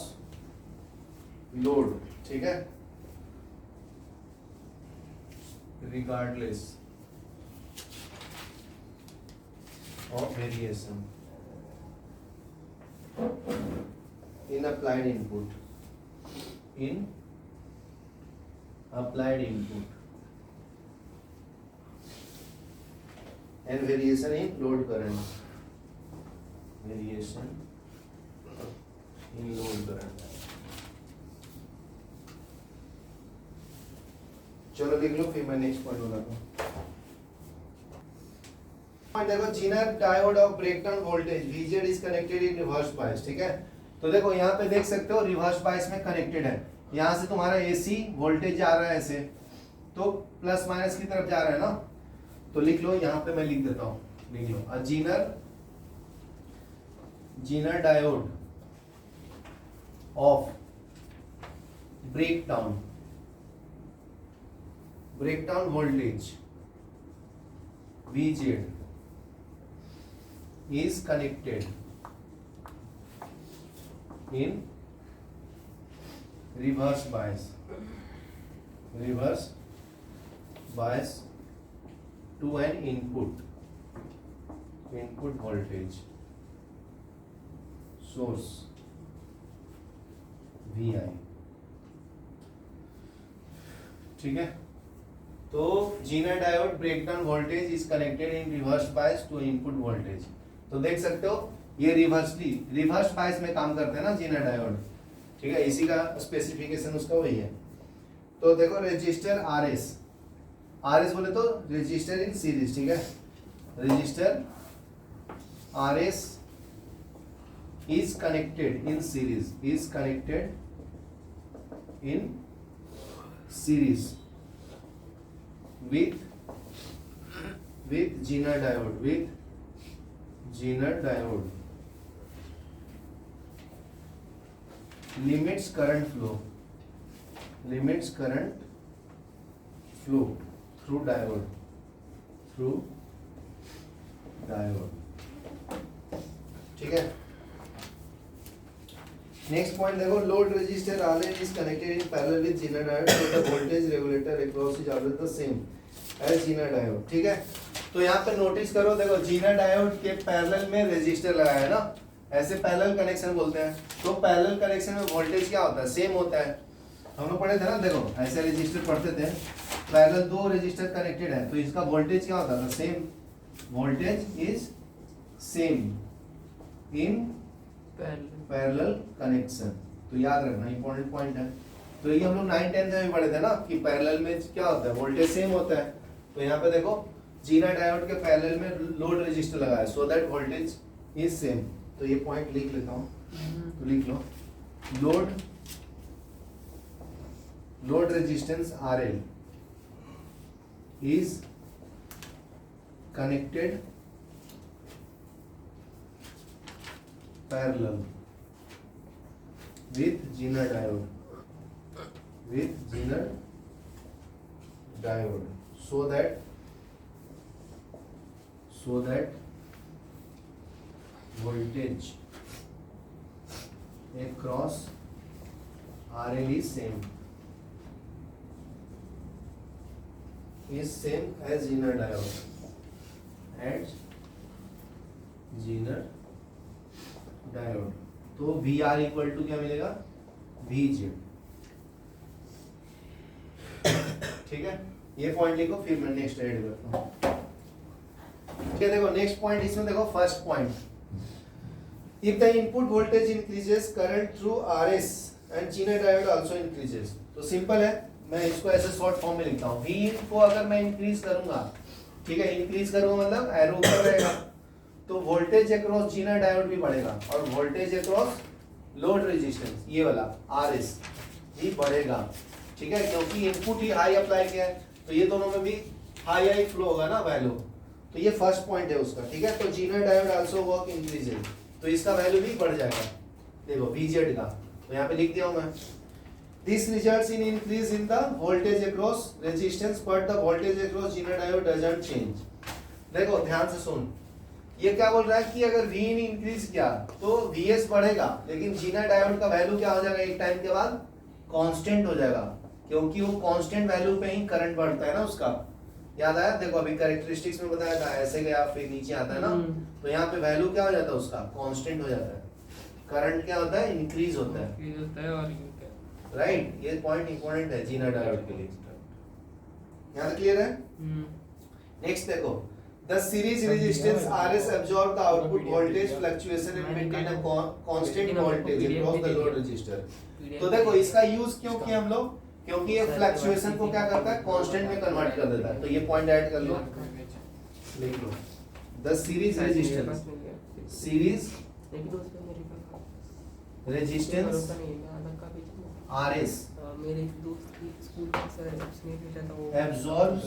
load. ठीक है, regardless of variation in applied input and variation in load current, चलो देख लो, फिर मैं नेक्स्ट पॉइंट बताता हूँ। देखो, zener diode of breakdown voltage VZ is connected in reverse बायस। ठीक है, तो देखो यहाँ पे देख सकते हो रिवर्स बायस में कनेक्टेड है। यहाँ से तुम्हारा AC वोल्टेज जा रहा है ऐसे, तो प्लस माइनस की तरफ जा रहा है ना, तो लिख लो, यहाँ पे मैं लिख देता हूँ, लिख लो, a zener diode of breakdown voltage VZ is connected in reverse bias to an input voltage source VI। ठीक है, तो zener diode breakdown voltage is connected in reverse bias to input voltage. तो देख सकते हो ये रिवर्स बायस में काम करते हैं ना जीनर डायोड। ठीक है, इसी का स्पेसिफिकेशन उसका वही है। तो देखो, रजिस्टर RS बोले तो रजिस्टर इन सीरीज। ठीक है, register RS is connected in series, is connected in series with Zener diode, with Zener diode, limits current flow through diode, ठीक है। नेक्स्ट पॉइंट देखो, load resistor RL is connected in parallel with Zener diode, so the voltage regulator across is always the same as Zener diode, ठीक है। तो यहाँ पे notice करो, देखो Zener diode के पैरेलल में रेजिस्टर लगाया है ना, ऐसे पैरेलल कनेक्शन बोलते हैं। तो पैरेलल कनेक्शन में वोल्टेज क्या होता है, सेम होता है। हम लोग पढ़े थे ना, देखो ऐसे रेजिस्टर पढ़ते थे, पैरेलल दो रेजिस्टर कनेक्टेड है तो इसका वोल्टेज क्या होता था, same, voltage is same in parallel connection. तो याद रखना, इंपॉर्टेंट पॉइंट है। तो ये हम लोग 9-10 में भी पढ़े थे ना कि पैरेलल में क्या होता है, वोल्टेज सेम होता है। तो यहाँ पे देखो जीनर डायोड के पैरेलल में लोड रेजिस्टर लगा है, so that voltage is same. तो ये पॉइंट लिख लेता हूँ, तो लिख लो, load resistance RL is connected parallel with Zener diode, so that voltage across RL is same as Zener diode, तो VR इक्वल टू क्या मिलेगा, VZ, ठीक है। ये पॉइंट लिखो, फिर मैं नेक्स्ट ऐड करता हूँ। ठीक है, देखो नेक्स्ट पॉइंट, इसमें देखो first point, if the input voltage increases, current through RS and Zener diode also increases। तो सिंपल है, मैं इसको ऐसे शॉर्ट फॉर्म में लिखता हूँ। V को अगर मैं इंक्रीज करूंगा, ठीक है, इंक्रीज करूंगा मतलब एरो ऊपर रहेगा, तो वोल्टेज अक्रॉस जीनर डायोड भी बढ़ेगा और वोल्टेज अक्रॉस लोड रेजिस्टेंस ये वाला RS भी बढ़ेगा, ठीक है, क्योंकि इनपुट ही हाई अप्लाई किया है, तो ये दोनों में भी हाई फ्लो होगा ना वैल्यू। तो ये फर्स्ट पॉइंट है उसका, ठीक है। तो zener diode also work increases, तो इसका वैल्यू भी बढ़ जाएगा, देखो VZ का, तो यहाँ पे लिख दिया हूँ मैं। This results in increase in the voltage across resistance, but the voltage across Zener diode doesn't change। देखो ध्यान से सुन, ये क्या बोल रहा है कि अगर Vin इंक्रीज किया तो Vs बढ़ेगा, लेकिन Zener diode का वैल्यू क्या हो जाएगा, एक टाइम के बाद कांस्टेंट हो जाएगा, क्योंकि वो कांस्टेंट वैल्यू पे ही करंट बढ़ता है ना उसका। याद आया, देखो अभी कैरेक्टरिस्टिक्स में बताया था, ऐसे गया फिर नीचे आता है ना, तो यहाँ पे वैल्यू क्या हो जाता है उसका, कांस्टेंट हो जाता है। करंट क्या होता है, इंक्रीज होता है, और राइट। ये पॉइंट इंपॉर्टेंट है जीनर डायोड के लिए। यहाँ तक क्लियर है। नेक्स्ट देखो, the series resistance RS absorb the output voltage fluctuation and maintain a constant voltage across the load resistor। तो देखो इसका यूज क्यों किया हम लोग, क्योंकि ये फ्लक्चुएशन को क्या करता है, कांस्टेंट में कन्वर्ट कर देता है। तो ये पॉइंट ऐड कर लो, लिख लो, the series resistance RS मेरे एक दोस्त की स्कूल का सर उसने भेजा था, वो absorbs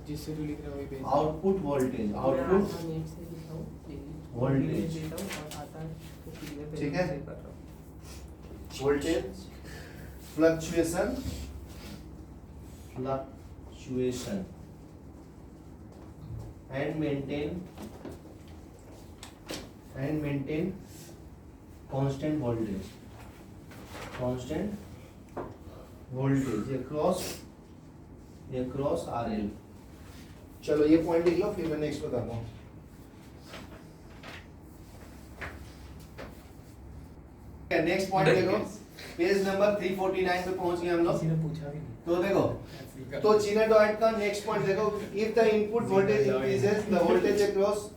जिससे तू लिख रहा है वही page. output voltage, output voltage, ठीक है, voltage fluctuation and maintain constant voltage across RL। चलो ये पॉइंट लिख लो, फिर मैं नेक्स्ट बताता हूँ। नेक्स्ट पॉइंट देखो, पेज नंबर 349 पे पहुंच गए हम लोग। किसी ने पूछा भी नहीं। तो देखो, तो जीनर डायोड का नेक्स्ट पॉइंट देखो, if the input voltage increases the voltage across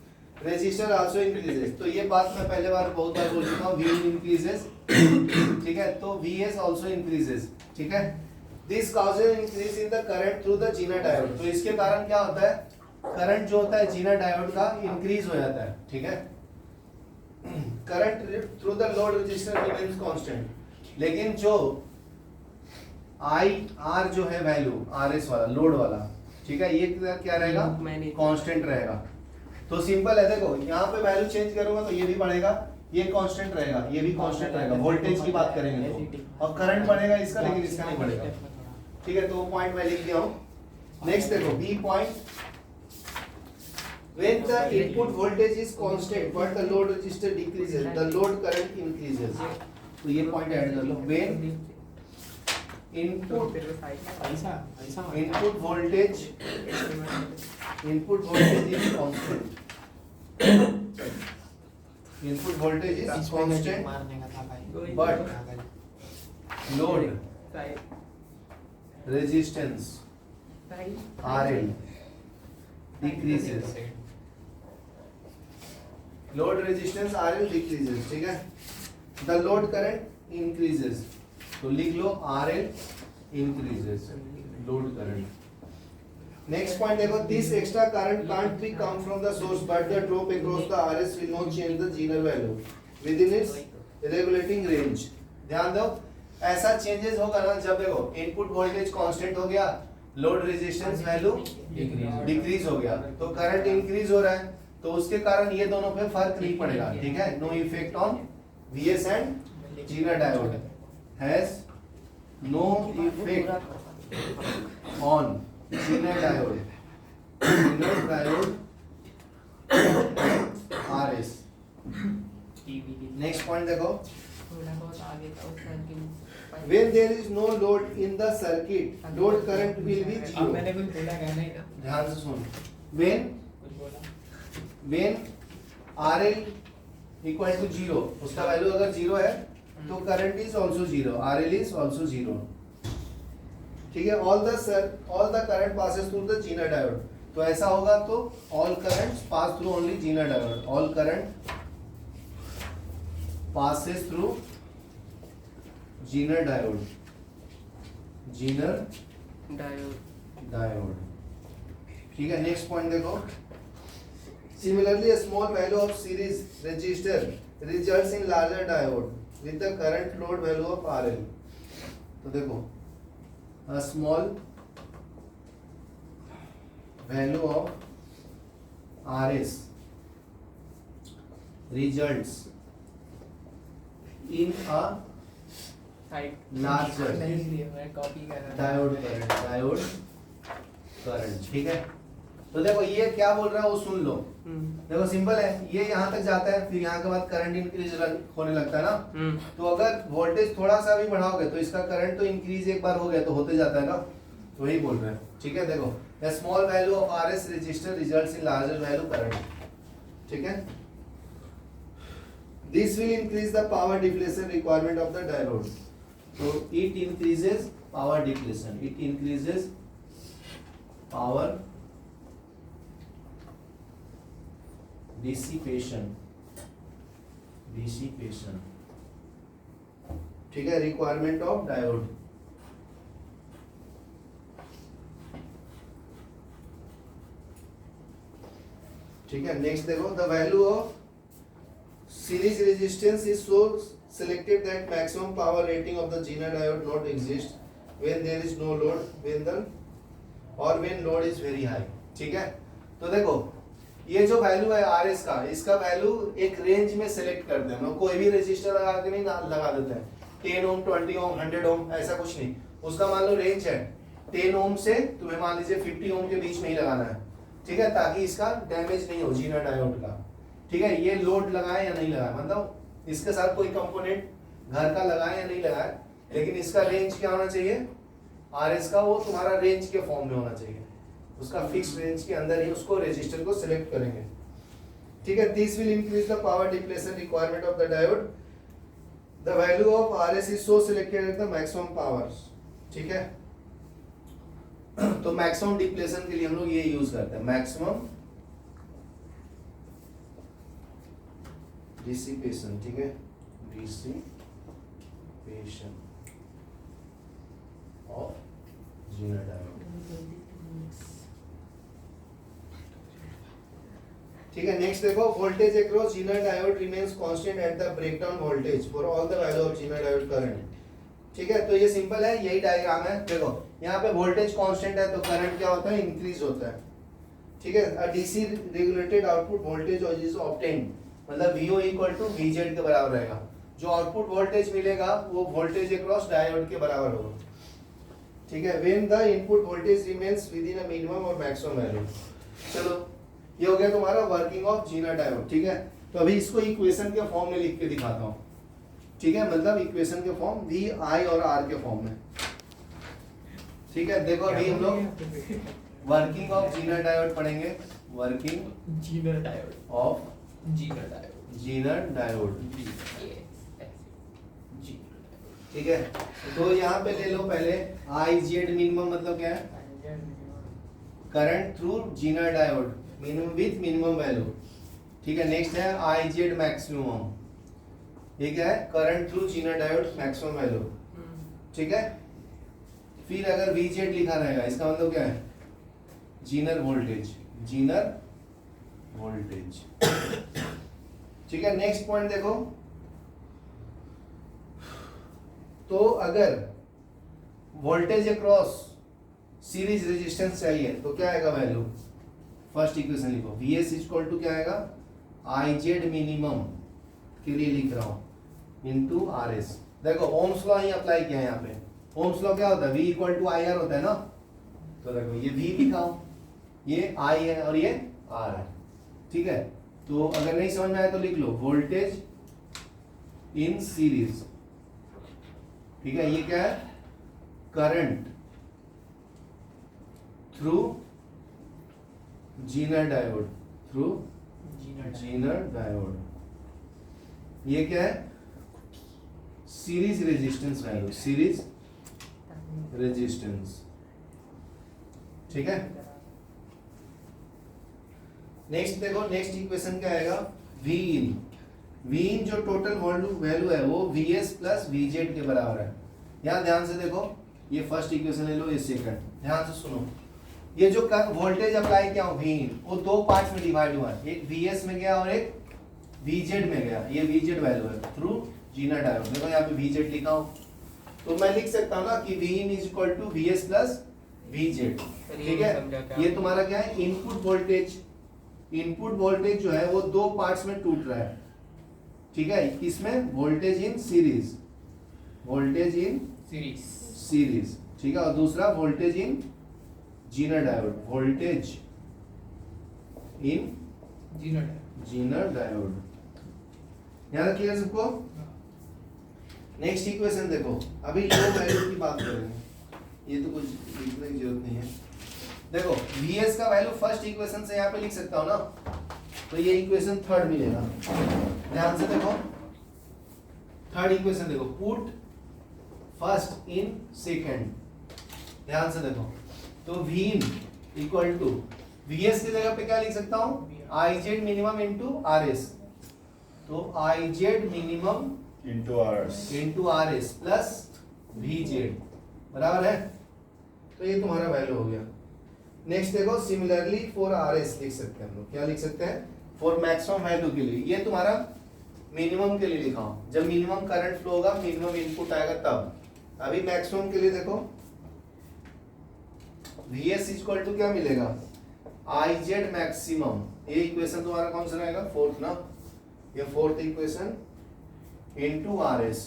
resistor also increases. तो ये बात मैं पहले बार बहुत बार बोल चुका हूँ, V इंक्रीजेस, ठीक है, तो Vs आल्सो इंक्रीजेस, ठीक है। This causes increase in the current through the Zener diode. तो इसके कारण क्या होता है, करंट जो होता है जीनर डायोड का इंक्रीज हो जाता है, ठीक है। Current through the load register remains constant, लेकिन जो आई आर जो है वैल्यू आर एस वाला लोड वाला, ठीक है, ये क्या रहेगा, कांस्टेंट रहेगा। तो सिंपल है, देखो यहाँ पे वैल्यू चेंज करूंगा तो ये भी बढ़ेगा, ये कांस्टेंट रहेगा, ये भी कांस्टेंट रहेगा, वोल्टेज की बात करेंगे तो, और करंट बढ़ेगा इसका, लेकिन इसका नहीं बढ़ेगा, ठीक है। तो वो पॉइंट मैं लिख दिया हूं। नेक्स्ट देखो B point, when the input voltage is constant but the load resistor decreases the load current increases, तो ये पॉइंट ऐड कर लो। when input voltage is constant, input voltage is constant but load resistance RL decreases, load resistance RL decreases, ठीक है। the load current increases, तो लिख लो RL increases, load current। next point देखो, this extra current can't be come from the source but the drop across the RS will not change the Zener value within its regulating range। ध्यान दो, ऐसा changes होगा ना जब देखो input voltage constant हो गया, लोड रेजिस्टेंस वैल्यू डिक्रीज हो गया, तो करंट इंक्रीज हो रहा है, तो उसके कारण ये दोनों पे फर्क नहीं पड़ेगा, ठीक है। No effect on VS and zener diode, has no effect on zener diode, zener diode RS। Next point देखो, थोड़ा बहुत आगे का उसका कि when there is no load in the circuit load current will be अब zero। मैंने कुछ बोला क्या नहीं, ध्यान से सुन, when कुछ बोला when RL equal to 0, उसका वैल्यू अगर 0 है तो current is also 0, RL is also 0, ठीक है। all the current passes through the Zener diode, तो ऐसा होगा तो all currents pass through only Zener diode, all current passes through Zener diode, Zener diode, ठीक है। नेक्स्ट पॉइंट देखो, similarly a small value of series resistor results in larger diode with the current load value of RL। तो देखो a small value of RS results in a larger मैं copy कर रहा diode current, ठीक है। तो देखो ये क्या बोल रहा है वो सुन लो, देखो सिंपल है, ये यहाँ तक जाता है, फिर यहाँ के बाद करंट इंक्रीज होने लगता है ना, तो अगर वोल्टेज थोड़ा सा भी बढ़ाओगे तो इसका करंट तो इंक्रीज एक बार हो गया तो होते जाता है ना, तो वही बोल रहे हैं, ठीक है। देखो a small value of RS resistor results in larger value current, ठीक है। This will increase the power depletion requirement of the diode, so it increases power depletion, it increases power dissipation, ठीक है, रिक्वायरमेंट ऑफ डायोड। ठीक है, next देखो, the value of series resistance is so selected that maximum power rating of the Zener diode not exist when there is no load, when load is very high, ठीक है। तो देखो ये जो value है RS का, इसका वैल्यू एक रेंज में सेलेक्ट करते हैं हम, कोई भी रेजिस्टर लगा के नहीं लगा देते हैं, 10 ओम 20 ओम 100 ओम ऐसा कुछ नहीं, उसका मान लो रेंज है 10 ओम से तुम्हें मान लीजिए 50 ओम के बीच में ही लगाना है, ठीक है, ताकि इसका डैमेज नहीं हो जीनर डायोड का, ठीक है। ये लोड लगाए या नहीं लगाए, मतलब इसके साथ कोई कंपोनेंट घर का लगाए या नहीं लगाए, लेकिन इसका रेंज क्या होना चाहिए RS का, वो तुम्हारा रेंज के फॉर्म में होना चाहिए, उसका फिक्स रेंज के अंदर ही उसको रेजिस्टर को सिलेक्ट करेंगे, ठीक है। This will increase the power depletion requirement of the diode, the value of RS is so selected at the maximum powers, ठीक है। तो मैक्सिमम डिप्लेशन के लिए हम लोग ये यूज करते हैं, मैक्सिमम डिसिपेशन, ठीक है, डिसिपेशन ऑफ जीनर डायोड। ठीक है, नेक्स्ट देखो voltage across zener diode remains constant at the breakdown voltage for all the value of zener diode current. ठीक है, तो ये सिंपल है, यही डायग्राम है। देखो यहाँ पे वोल्टेज कांस्टेंट है तो करंट क्या होता है, इंक्रीज होता है। ठीक है, a DC regulated output voltage is obtained, मतलब VO इक्वल टू VZ के बराबर रहेगा। जो आउटपुट वोल्टेज मिलेगा वो वोल्टेज अक्रॉस डायोड के बराबर होगा। ठीक है, when the input voltage remains with in a minimum और मैक्सिमम वैल्यू। चलो ये हो गया तुम्हारा वर्किंग ऑफ जीनर डायोड। ठीक है, तो अभी इसको इक्वेशन के फॉर्म में लिख के दिखाता हूँ। ठीक है, मतलब इक्वेशन के फॉर्म V, I और R के फॉर्म में। ठीक है, देखो अभी हम लोग वर्किंग ऑफ जीनर डायोड पढ़ेंगे। Working zener diode of zener diode zener diode. जी ठीक है, तो यहाँ पे ले लो पहले IZ मिनिमम, मतलब क्या है, current through zener diode minimum with minimum value. ठीक है, नेक्स्ट है IZ मैक्सिमम, ये क्या है, current through zener diode maximum value. ठीक है, फिर अगर VZ लिखा रहेगा इसका मतलब क्या है, जीनर वोल्टेज, जीनर वोल्टेज। ठीक है, नेक्स्ट पॉइंट देखो, तो अगर वोल्टेज अक्रॉस सीरीज रेजिस्टेंस चाहिए तो क्या आएगा वैल्यू, फर्स्ट इक्वेशन लिखो, VS इक्वल टू क्या आएगा, IZ मिनिमम के लिए लिख रहा हूं इनटू RS। देखो ओम्स लॉ ही अप्लाई किया है यहाँ पे। ओम्स लॉ क्या होता है, V इक्वल टू IR होता है ना, तो देखो ये V लिखा हूं, ये I है और ये R है। ठीक है, तो अगर नहीं समझ में आया तो लिख लो वोल्टेज इन सीरीज। ठीक है, ये क्या है, current through zener diode, through zener diode. ये क्या है, series resistance value, series resistance. ठीक है, नेक्स्ट देखो, नेक्स्ट इक्वेशन क्या आएगा, V इन जो टोटल वैल्यू है वो VS प्लस VZ के बराबर है। यहाँ ध्यान से देखो, ये फर्स्ट इक्वेशन ले लो, ये सेकंड, ध्यान से सुनो। ये जो वोल्टेज अप्लाई किया V इन, वो दो पार्ट्स में डिवाइड हुआ है, एक VS में गया और एक VZ में गया। ये VZ वैल्यू है थ्रू जीनर डायोड। देखो यहाँ पे VZ लिखा हूँ, तो मैं लिख सकता हूँ ना कि V in is equal to VS plus VZ। ठीक है, ये तुम्हारा क्या है, इनपुट वोल्टेज। इनपुट वोल्टेज जो है वो दो पार्ट्स में टूट रहा है। ठीक है, इसमें voltage in series, voltage in series. ठीक है, और दूसरा वोल्टेज इन जीनर डायोड, वोल्टेज इन जीनर डायोड। याद क्लियर सबको। नेक्स्ट इक्वेशन देखो, अभी लो वैल्यू की बात करेंगे, ये तो कुछ लिखने की जरूरत नहीं है। देखो VS का वैल्यू फर्स्ट इक्वेशन से यहाँ पे लिख सकता हूँ ना, तो ये इक्वेशन थर्ड मिलेगा। ध्यान से देखो, थर्ड इक्वेशन देखो, पुट फर्स्ट इन सेकंड। ध्यान से देखो, तो V in equal to VS की जगह पे क्या लिख सकता हूँ, IZ मिनिमम इंटू RS। तो IZ minimum into RS plus VZ बराबर है, तो ये तुम्हारा वैल्यू हो गया। नेक्स्ट देखो, सिमिलरली फॉर RS लिख सकते हैं हम लोग, क्या लिख सकते हैं, फॉर मैक्सिमम वैल्यू के लिए। ये तुम्हारा मिनिमम के लिए लिखा हूं, जब मिनिमम करंट फ्लो होगा, मिनिमम इनपुट आएगा तब। अभी मैक्सिमम के लिए देखो, VS इक्वल टू क्या मिलेगा, IZ मैक्सिमम। ये इक्वेशन तुम्हारा कौन सा रहेगा, फोर्थ ना, ये फोर्थ इक्वेशन इनटू RS।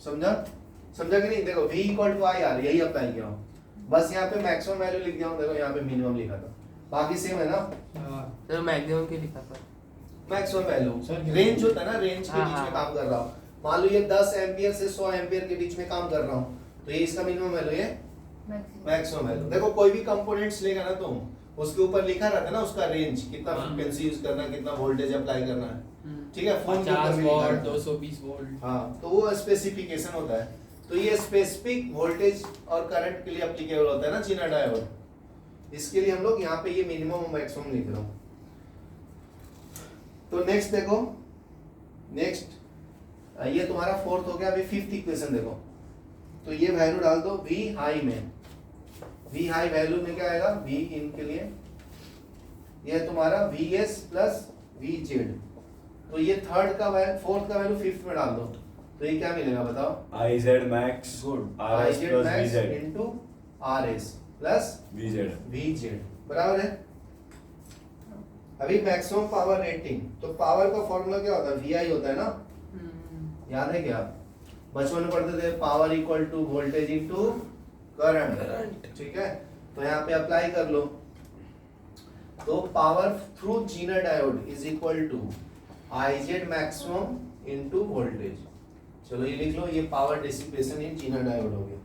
समझा समझा कि नहीं। देखो V इक्वल टू IR, यही अप्लाई किया हूं, बस यहाँ पे मैक्सिमम वैल्यू लिख दिया हूं। देखो यहाँ पे मिनिमम लिखा था, बाकी सेम है ना। सर मैक्सिमम के लिखा था, मैक्सिमम वैल्यू रेंज होता है ना, रेंज के बीच में काम कर रहा हूँ। मान लो ये 10 एम्पियर से 100 एम्पियर के बीच में काम कर रहा हूँ, तो ये इसका मिनिमम वैल्यू है मैक्सिमम वैल्यू। देखो कोई भी कंपोनेंट्स लेगा ना तुम, उसके ऊपर लिखा रहता है ना उसका रेंज, कितना फ्रीक्वेंसी यूज करना है, कितना वोल्टेज अप्लाई करना है। ठीक है, फोन के ऊपर भी लिखा रहता है। 220 वोल्ट। हाँ, तो वो स्पेसिफिकेशन होता है। तो ये स्पेसिफिक वोल्टेज और करंट के लिए एप्लीकेबल होता है ना जीनर डायोड। इसके लिए हम लोग यहाँ पे ये मिनिमम और मैक्सिमम लिख रहा हूँ। तो नेक्स्ट देखो, नेक्स्ट ये तुम्हारा फोर्थ हो गया। अभी फिफ्थ इक्वेशन देखो, तो ये वैल्यू डाल दो V हाई में। V हाई वैल्यू में क्या आएगा, V इन के लिए ये तुम्हारा VS प्लस वी जेड, तो ये थर्ड का वैल्यू, फोर्थ का वैल्यू फिफ्थ में डाल दो, तो ये क्या मिलेगा बताओ? I Z max good, R I S Z plus V max Z into R S plus V Z. V Z, बराबर है। अभी मैक्सिमम पावर रेटिंग, तो पावर का फॉर्मूला क्या होता है? वी आई होता है ना, याद है क्या? बचपन में पढ़ते थे power equal to voltage into current, ठीक है? तो यहाँ पे अप्लाई कर लो, तो power through zener diode is equal to I Z maximum into voltage. चलो ये लिख लो, ये power dissipation in zener diode हो गया।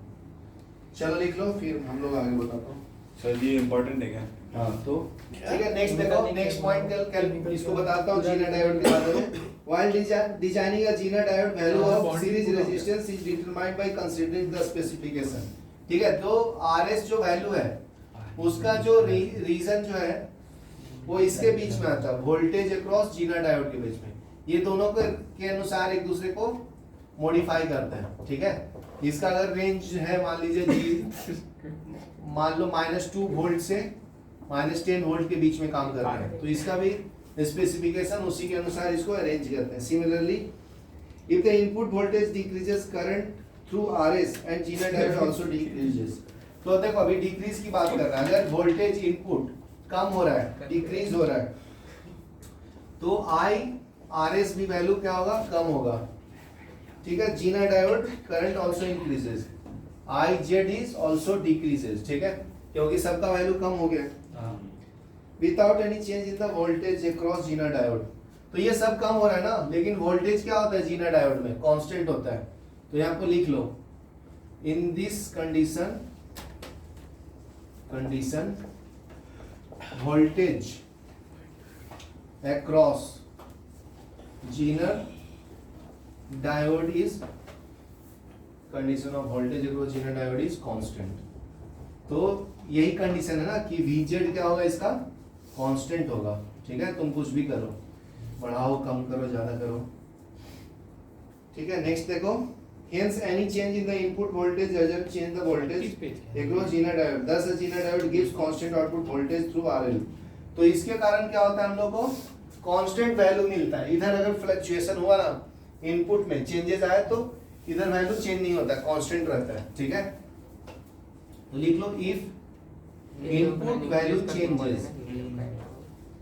चलो लिख लो, फिर हम लोग आगे बताता हूँ। सर ये इम्पोर्टेंट है क्या? हाँ तो ठीक है, नेक्स्ट देखो, नेक्स्ट पॉइंट कल इसको बताता हूँ जीनर डायोड के बारे में। While designing a Zener diode, value of series resistance is determined by considering the specification. ठीक है, तो RS जो वैल्यू है उसका जो रीजन जो है वो इसके बीच में आता है, वोल्टेज अक्रॉस जीनर डायोड के बीच में। ये दोनों के अनुसार एक दूसरे को मॉडिफाई करते हैं, ठीक है? इसका अगर रेंज है मान लीजिए मान लो -2 वोल्ट से -10 वोल्ट के बीच में काम कर रहा है, तो इसका भी स्पेसिफिकेशन उसी के अनुसार इसको अरेंज करते हैं। Similarly if the input voltage decreases current through RS and zener diode also decreases, तो देखो अभी डिक्रीज की बात कर रहा है, अगर वोल्टेज इनपुट कम हो रहा है, डिक्रीज हो रहा है, तो आई आरएस भी वैल्यू क्या होगा? कम होगा, ठीक है? Zener diode current also increases, I Z is also decreases, ठीक है? क्योंकि सबका वैल्यू कम हो गया without any change in the voltage across zener diode. तो ये सब कम हो रहा है ना, लेकिन वोल्टेज क्या होता है जीनर डायोड में? कांस्टेंट होता है। तो यहाँ पे लिख लो, in this condition voltage across zener diode is condition of voltage across zener diode is constant. तो यही कंडीशन है ना कि वीजेड क्या होगा? इसका कांस्टेंट होगा, ठीक है? तुम कुछ भी करो, बढ़ाओ कम करो ज्यादा करो, ठीक है? नेक्स्ट देखो, hence any change in the input voltage doesn't change the voltage across Zener diode, thus a Zener diode gives constant output voltage through RL। तो इसके कारण क्या होता है? हम लोग को कांस्टेंट वैल्यू मिलता है। इधर अगर फ्लक्चुएशन हुआ ना, इनपुट में चेंजेस आए, तो इधर वैल्यू चेंज नहीं होता, कांस्टेंट रहता है, ठीक है? तो लिख लो, इफ इनपुट वैल्यू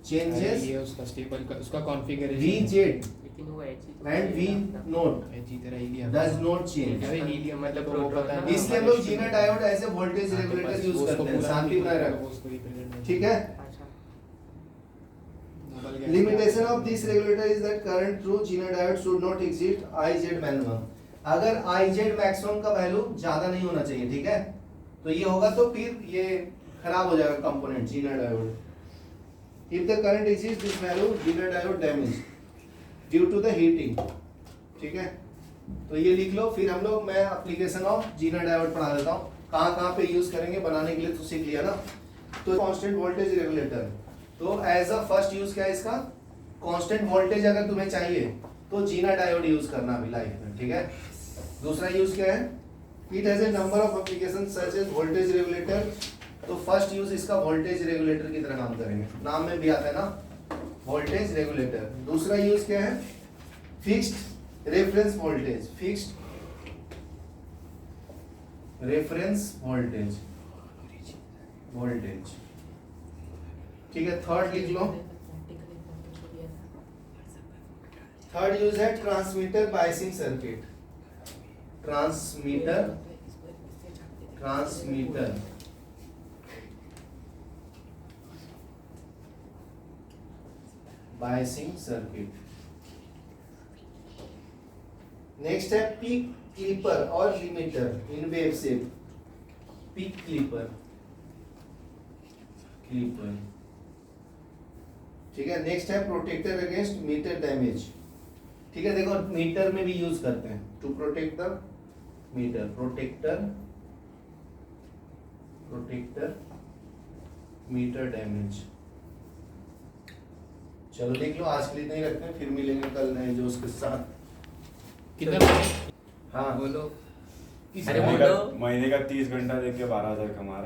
चेंजेस ये उसका स्टेबल का उसका कॉन्फ़िगरेशन वी जेड लेकिन वो एच एंड वी नोट एची तरह हीलियम डज नॉट चेंज। अरे हीलियम मतलब वो पता है ना, इसलिए हम लोग zener diode as a voltage regulator use करते हैं, शांति बनाए रखो, उसको रिप्रेजेंट, ठीक है? अच्छा limitation of this regulator is that current through zener diode should not exceed I Z minimum. अगर आई जेड मैक्सिमम का वैल्यू ज्यादा नहीं होना चाहिए, ठीक है? तो ये होगा तो फिर ये खराब हो जाएगा component zener diode. If the current exceeds this value, zener diode damage due to the heating, ठीक है? तो ये लिख लो, फिर हम लोग मैं एप्लीकेशन ऑफ जीनर डायोड पढ़ा देता हूँ, कहाँ पे यूज करेंगे बनाने के लिए, तो सीख लिया ना। तो कांस्टेंट वोल्टेज रेगुलेटर, तो एज अ फर्स्ट यूज क्या है इसका? कांस्टेंट वोल्टेज अगर तुम्हें चाहिए तो जीनर डायोड यूज करना अभी लाइफ में, ठीक है? दूसरा यूज क्या है? It has a number of application such as voltage regulator. तो फर्स्ट यूज इसका वोल्टेज रेगुलेटर की तरह काम करेंगे, नाम में भी आता है ना, वोल्टेज रेगुलेटर। दूसरा यूज क्या है? Fixed reference voltage, fixed reference voltage, ठीक है? थर्ड लिख लो, थर्ड यूज है transmitter biasing circuit, transmitter biasing circuit. Next है पीक क्लिपर और limiter in wave shape, peak clipper, ठीक है? नेक्स्ट है प्रोटेक्टर अगेंस्ट मीटर डैमेज, ठीक है? देखो मीटर में भी यूज करते हैं, to protect the meter, protector meter damage. चलो लिख लो, आज के लिए नहीं रखते हैं, फिर मिलेंगे कल नए जोश के साथ। कितना हाँ बोलो। महीने का 30 घंटा देके 12,000 कमा रहा।